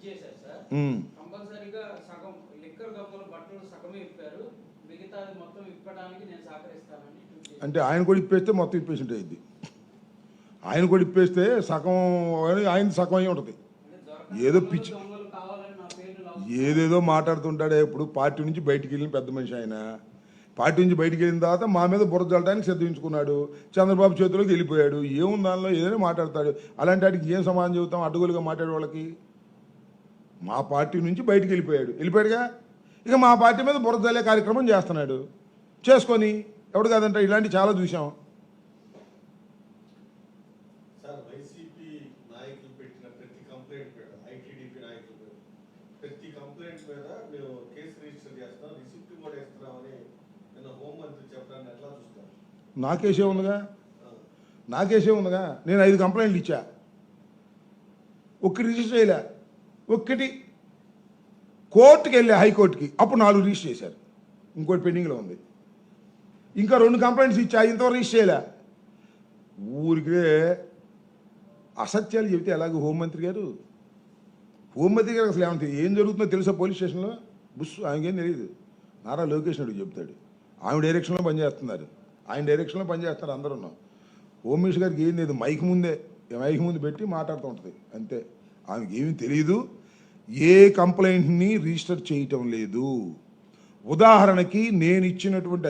చేశారు సార్. కంపల్సరీగా సగం లిక్కర్ గబ్బులు బట్టలు సగమే ఇప్పారు, మిగతాది మొత్తం ఇప్పడానికి నేను సహకరిస్తానని. అంటే ఆయన కూడా ఇప్పేస్తే మొత్తం ఇప్పేసి ఉంటుంది. ఆయన కూడా ఇప్పేస్తే సగం ఆయన సగం అయి ఉంటుంది. ఏదో పిచ్చి ఏదేదో మాట్లాడుతుంటాడే. ఇప్పుడు పార్టీ నుంచి బయటికి వెళ్ళిన పెద్ద మనిషి ఆయన. పార్టీ నుంచి బయటికి వెళ్ళిన తర్వాత మా మీద బురద చల్లడానికి సిద్ధించుకున్నాడు. చంద్రబాబు చేతిలోకి వెళ్ళిపోయాడు. ఏముంది దానిలో, ఏదైనా మాట్లాడతాడు. అలాంటి వాటికి ఏం సమాధానం చెబుతాం అడ్డగోలుగా మాట్లాడే వాళ్ళకి? మా పార్టీ నుంచి బయటికి వెళ్ళిపోయాడుగా. ఇక మా పార్టీ మీద బురద చల్లే కార్యక్రమం చేస్తున్నాడు. చేసుకొని ఎవడు కాదంట. ఇలాంటి చాలా చూసాం. నాకేసే ఉందిగా. నేను 5 కంప్లైంట్లు ఇచ్చా, ఒక్కటి రిజిస్టర్ చేయలే. ఒక్కటి కోర్టుకి వెళ్ళా, హైకోర్టుకి, అప్పుడు 4 రిజిస్టర్ చేశారు. ఇంకోటి పెండింగ్లో ఉంది. ఇంకా 2 కంప్లైంట్స్ ఇచ్చా, ఇంతవరకు రిజిస్టర్ చేయలే. ఊరికే అసత్యాలు చెబితే ఎలాగో హోంమంత్రి గారు అసలు ఏమంటే ఏం జరుగుతుందో తెలుసా పోలీస్ స్టేషన్లో? బుస్ ఆయనకేం తెలియదు. నారా లోకేష్ నాయుడు చెప్తాడు. ఆమె డైరెక్షన్లో పనిచేస్తున్నారు, ఆయన డైరెక్షన్లో పనిచేస్తారు అందరూ. హోమ్ మినిస్టర్ గారికి ఏం లేదు, మైక్ ముందు పెట్టి మాట్లాడుతూ ఉంటుంది అంతే. ఆమెకి ఏమీ తెలియదు. ఏ కంప్లైంట్ని రిజిస్టర్ చేయటం లేదు. ఉదాహరణకి నేను ఇచ్చినటువంటి